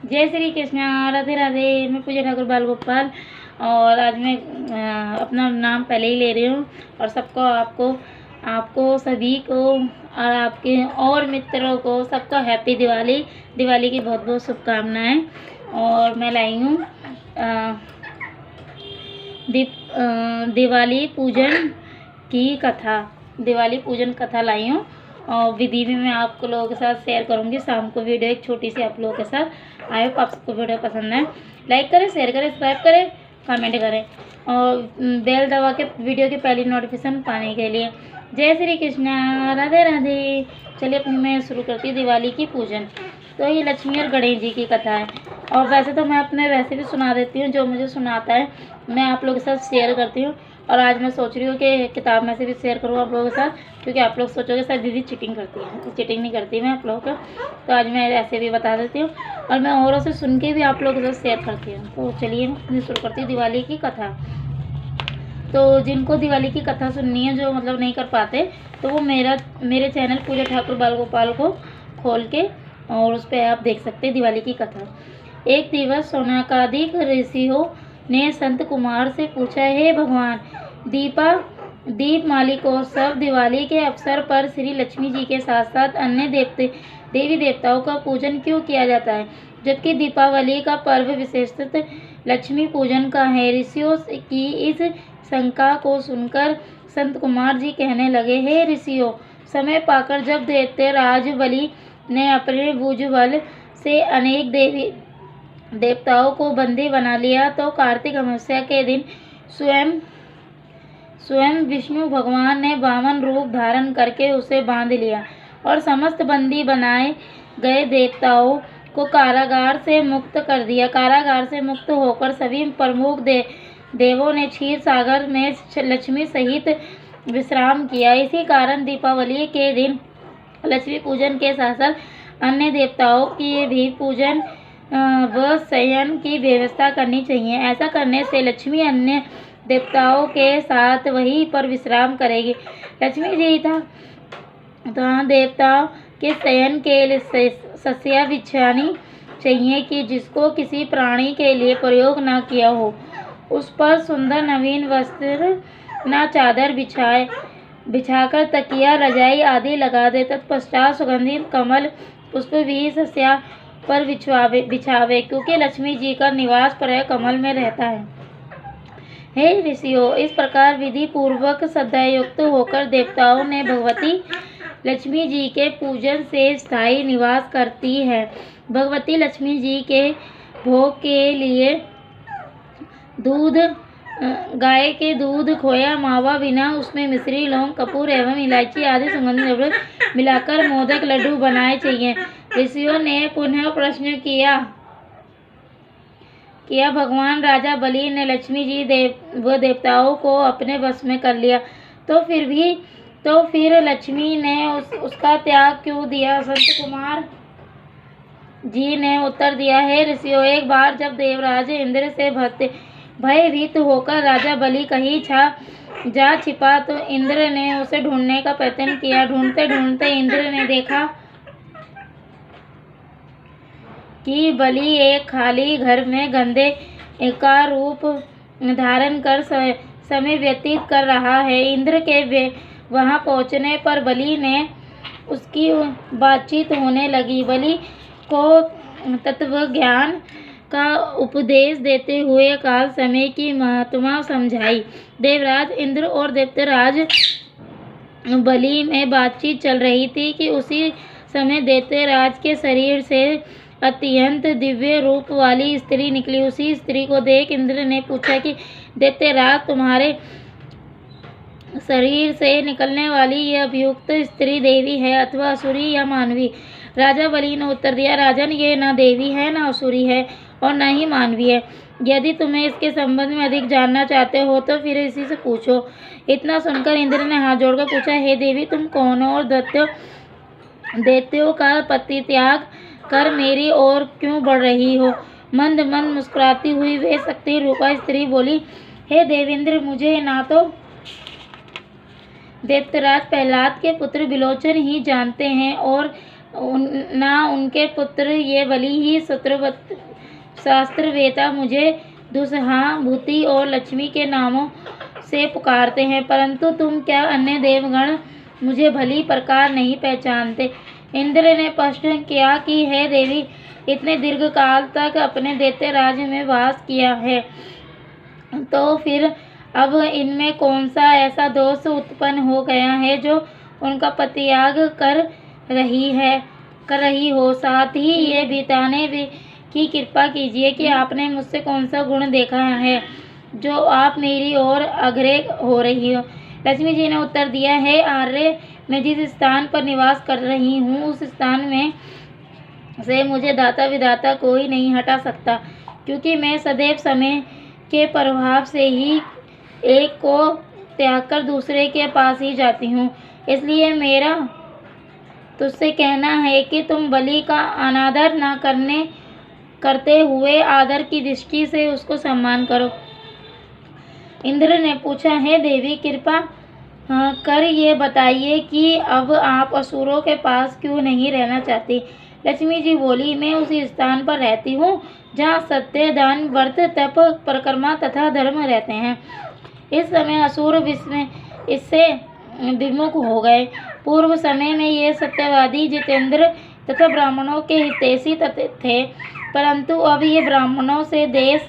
जय श्री कृष्णा, राधे राधे। मैं पूजा ठाकुर बाल गोपाल और आज मैं अपना नाम पहले ही ले रही हूँ और सबको आपको आपको सभी को और आपके और मित्रों को सबको हैप्पी दिवाली। दिवाली की बहुत बहुत शुभकामनाएं। और मैं लाई हूँ दिवाली पूजन की कथा। दिवाली पूजन कथा लाई हूँ और विधि भी मैं आपको लोगों के साथ शेयर करूँगी शाम को वीडियो एक छोटी सी आप लोगों के साथ। आई होप आप सबको वीडियो पसंद है। लाइक करें, शेयर करें, सब्सक्राइब करें, कमेंट करें और बेल दबा के वीडियो की पहली नोटिफिकेशन पाने के लिए। जय श्री कृष्णा, राधे राधे। चलिए अपनी मैं शुरू करती हूँ दिवाली की पूजन। तो ये लक्ष्मी और गणेश जी की कथा है और वैसे तो मैं अपने वैसे भी सुना देती हूँ, जो मुझे सुनाता है मैं आप लोगों के साथ शेयर करती हूँ। और आज मैं सोच रही हूँ कि किताब में से भी शेयर करूँ आप लोगों के साथ, क्योंकि आप लोग सोचोगे सर दीदी चीटिंग करती है। चीटिंग नहीं करती मैं आप लोगों को, तो आज मैं ऐसे भी बता देती हूँ और मैं औरों से सुन के भी आप लोगों के साथ शेयर करती हूँ। तो चलिए मैं शुरू करती हूँ दिवाली की कथा। तो जिनको दिवाली की कथा सुननी है, जो मतलब नहीं कर पाते, तो वो मेरे चैनल पूजा ठाकुर बाल गोपाल को खोल के और उस पर आप देख सकते हैं दिवाली की कथा। एक दिवस सौनकादिक ऋषियों ने संत कुमार से पूछा, हे भगवान, दीपमालिकोत्सव दिवाली के अवसर पर श्री लक्ष्मी जी के साथ साथ अन्य देवी देवताओं का पूजन क्यों किया जाता है, जबकि दीपावली का पर्व विशेषतः लक्ष्मी पूजन का है। ऋषियों की इस शंका को सुनकर संत कुमार जी कहने लगे, हे ऋषियों, समय पाकर जब दैत्यराज बलि ने अपने भुजबल से अनेक देवी देवताओं को बंदी बना लिया, तो कार्तिक अमावस्या के दिन स्वयं विष्णु भगवान ने वामन रूप धारण करके उसे बांध लिया और समस्त बंदी बनाए गए देवताओं को कारागार से मुक्त कर दिया। कारागार से मुक्त होकर सभी प्रमुख देवों ने क्षीर सागर में लक्ष्मी सहित विश्राम किया। इसी कारण दीपावली के दिन लक्ष्मी पूजन के साथ साथ अन्य देवताओं की भी पूजन व शयन की व्यवस्था करनी चाहिए। ऐसा करने से लक्ष्मी अन्य देवताओं के साथ वहीं पर विश्राम करेगी। लक्ष्मी जी था देवताओं के शयन के लिए सस्या बिछानी चाहिए कि जिसको किसी प्राणी के लिए प्रयोग न किया हो, उस पर सुंदर नवीन वस्त्र न चादर बिछाकर तकिया रजाई आदि लगा दे। तत्पश्चात सुगंधित कमल पुष्प भी सस्या पर बिछावे, क्योंकि लक्ष्मी जी का निवास प्राय कमल में रहता है। हे ऋषियों, इस प्रकार विधि पूर्वक श्रद्धायुक्त होकर देवताओं ने भगवती लक्ष्मी जी के पूजन से स्थायी निवास करती है। भगवती लक्ष्मी जी के भोग के लिए गाय के दूध, खोया, मावा, बिना उसमें मिश्री, लौंग, कपूर एवं इलायची आदि सुगंधित द्रव्य मिलाकर मोदक लड्डू बनाए चाहिए। ऋषियों ने पुनः प्रश्न किया, भगवान राजा बलि ने लक्ष्मी जी व देवताओं को अपने वश में कर लिया, तो फिर लक्ष्मी ने उसका त्याग क्यों दिया? संत कुमार जी ने उत्तर दिया, हे ऋषियों, एक बार जब देवराज इंद्र से भयभीत होकर राजा बलि कहीं जा छिपा, तो इंद्र ने उसे ढूंढने का प्रयत्न किया। ढूंढते ढूंढते इंद्र ने देखा कि बलि एक खाली घर में गधे का रूप धारण कर समय व्यतीत कर रहा है। इंद्र के वहां पहुंचने पर बलि ने उसकी बातचीत होने लगी। बलि को तत्व ज्ञान का उपदेश देते हुए काल समय की महत्ता समझाई। देवराज इंद्र और दैत्यराज बलि में बातचीत चल रही थी कि उसी समय दैत्यराज के शरीर से अत्यंत दिव्य रूप वाली स्त्री निकली। उसी स्त्री को देख इंद्र ने पूछा कि दैत्यराज, तुम्हारे शरीर से निकलने वाली यह अभियुक्त स्त्री देवी है अथवा असुरी या मानवी? राजा बलि ने उत्तर दिया, राजन, ये न देवी है, न असुरी है और न ही मानवी है। यदि तुम्हें इसके संबंध में अधिक जानना चाहते हो तो फिर इसी से पूछो। इतना सुनकर इंद्र ने हाथ जोड़कर पूछा, हे देवी, तुम कौन हो और दैत्यों का पति त्याग कर मेरी ओर क्यों बढ़ रही हो? मंद मंद मुस्कुराती हुई वे शक्ति रूपा स्त्री बोली, हे देवेंद्र, मुझे ना तो दैत्यराज प्रहलाद के पुत्र विलोचन ही जानते हैं और ना उनके पुत्र ये बलि ही शास्त्रवेता मुझे दुस्सहाभूति और लक्ष्मी के नामों से पुकारते हैं, परंतु तुम क्या अन्य देवगण मुझे भली प्रकार नहीं पहचानते। इंद्र ने प्रश्न किया कि हे देवी, इतने दीर्घ काल तक अपने दैत्य राज्य में वास किया है, तो फिर अब इनमें कौन सा ऐसा दोष उत्पन्न हो गया है जो उनका परित्याग कर रही हो। साथ ही ये बताने की कृपा कीजिए कि आपने मुझसे कौन सा गुण देखा है जो आप मेरी ओर अग्रसर हो रही हो। लक्ष्मी जी ने उत्तर दिया, है आर्य, मैं जिस स्थान पर निवास कर रही हूँ उस स्थान में से मुझे दाता विधाता कोई नहीं हटा सकता, क्योंकि मैं सदैव समय के प्रभाव से ही एक को त्याग कर दूसरे के पास ही जाती हूँ। इसलिए मेरा तुझसे कहना है कि तुम बलि का अनादर न करते हुए आदर की दृष्टि से उसको सम्मान करो। इंद्र ने पूछा, है देवी, कृपा कर ये बताइए कि अब आप असुरों के पास क्यों नहीं रहना चाहती। लक्ष्मी जी बोली, मैं उसी स्थान पर रहती हूँ जहाँ सत्य, दान, व्रत, तप, परिक्रमा तथा धर्म रहते हैं। इस समय असुर इससे विमुख हो गए। पूर्व समय में ये सत्यवादी, जितेंद्र तथा ब्राह्मणों के हितैषी थे, परंतु अब ये ब्राह्मणों से देश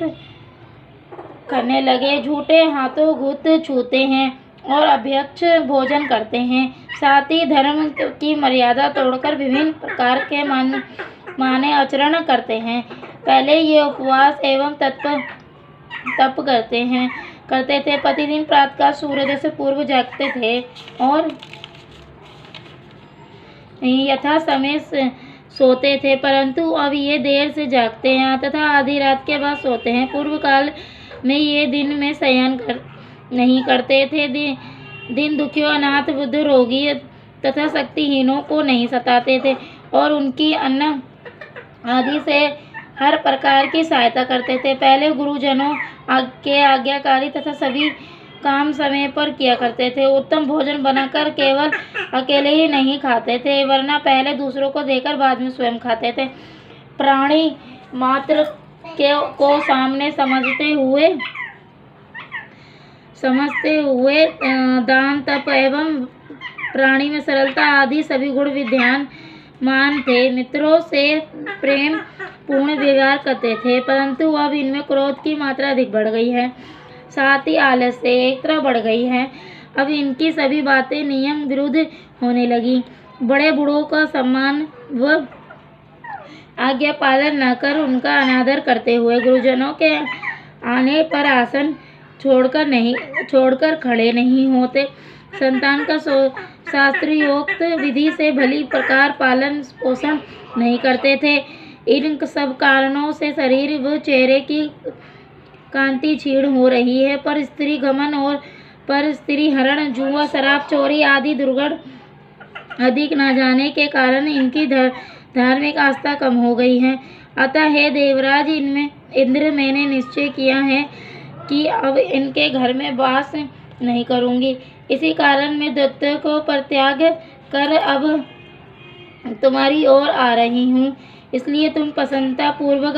करने लगे, झूठे हाथों गुप्त छूते हैं और अभ्यक्ष भोजन करते हैं। साथ ही धर्म की मर्यादा तोड़कर विभिन्न प्रकार के माने आचरण करते हैं। पहले ये उपवास एवं तप करते थे। प्रतिदिन प्रातःकाल सूर्योदय से पूर्व जागते थे और यथा समय सोते थे, परंतु अब ये देर से जागते हैं तथा आधी रात के बाद सोते हैं। पूर्व काल में ये दिन में शयन नहीं करते थे। दिन दुखियों, अनाथ, वृद्ध, रोगी तथा शक्तिहीनों को नहीं सताते थे और उनकी अन्न आदि से हर प्रकार की सहायता करते थे। पहले गुरुजनों के आज्ञाकारी तथा सभी काम समय पर किया करते थे। उत्तम भोजन बनाकर केवल अकेले ही नहीं खाते थे, वरना पहले दूसरों को देकर बाद में स्वयं खाते थे। प्राणी मात्र को सामने समझते हुए दान, तप एवं प्राणी में सरलता आदि सभी गुण विद्यमान थे। मित्रों से प्रेम पूर्ण व्यवहार करते थे, परंतु अब इनमें क्रोध की मात्रा अधिक बढ़ गई है। साथ ही आलस्यता बढ़ गई है। अब इनकी सभी बातें नियम विरुद्ध होने लगी। बड़े बूढ़ों का सम्मान व आज्ञा पालन न कर उनका अनादर करते हुए गुरुजनों के आने पर आसन छोड़कर खड़े नहीं होते। संतान का शास्त्रोक्त विधि से भली प्रकार पालन पोषण नहीं करते थे। इन सब कारणों से शरीर व चेहरे की कांति क्षीण हो रही है। पर स्त्री गमन और पर स्त्री हरण, जुआ, शराब, चोरी आदि दुर्गुण अधिक न जाने के कारण इनकी धार्मिक आस्था कम हो गई है। अतः हे देवराज इंद्र, मैंने निश्चय किया है कि अब इनके घर में वास नहीं करूंगी। इसी कारण मैं दैत्य को परित्याग कर अब तुम्हारी ओर आ रही हूँ। इसलिए तुम प्रसन्नता पूर्वक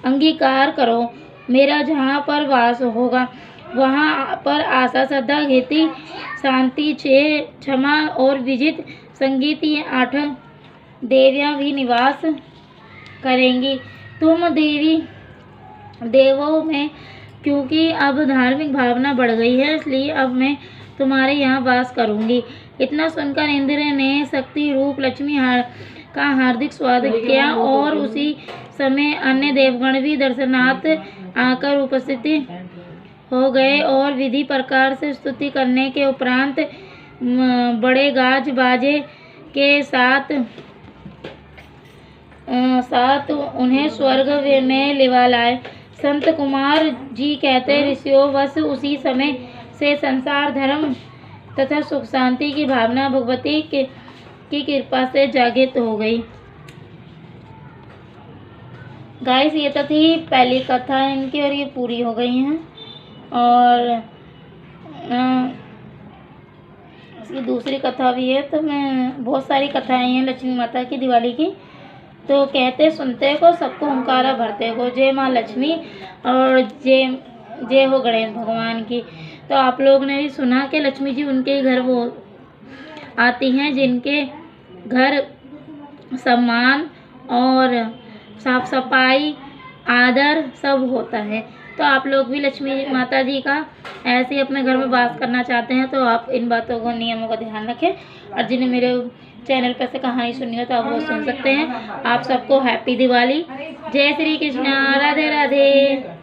अंगीकार करो। मेरा जहाँ पर वास होगा वहाँ पर आशा, श्रद्धा, खेती, शांति, क्षमा और विजित संगीत, ये 8 देवियाँ भी निवास करेंगी। तुम देवों में क्योंकि अब धार्मिक भावना बढ़ गई है, इसलिए अब मैं तुम्हारे यहाँ वास करूँगी। इतना सुनकर इंद्र ने शक्ति रूप लक्ष्मी का हार्दिक स्वागत किया और उसी समय अन्य देवगण भी दर्शनार्थ आकर उपस्थित हो गए और विधि प्रकार से स्तुति करने के उपरांत बड़े गाज बाजे के साथ उन्हें स्वर्ग में लिवा लाए। संत कुमार जी कहते, ऋषियों वश उसी समय से संसार धर्म तथा सुख शांति की भावना भगवती की कृपा से जागृत हो गई। गाइस, ये तो थी पहली कथा इनकी और ये पूरी हो गई हैं। और इसकी दूसरी कथा भी है। तो मैं बहुत सारी कथाएं हैं लक्ष्मी माता की दिवाली की। तो कहते सुनते को सबको हुंकारा भरते को, जय माँ लक्ष्मी और जय जय हो गणेश भगवान की। तो आप लोग ने भी सुना कि लक्ष्मी जी उनके घर वो आती हैं जिनके घर सम्मान और साफ सफाई आदर सब होता है। तो आप लोग भी लक्ष्मी माता जी का ऐसे ही अपने घर में वास करना चाहते हैं तो आप इन बातों को नियमों का ध्यान रखें। और जिन्हें मेरे चैनल पर से कहानी सुननी हो तो आप वो सुन सकते हैं। आप सबको हैप्पी दिवाली, जय श्री कृष्णा, राधे राधे।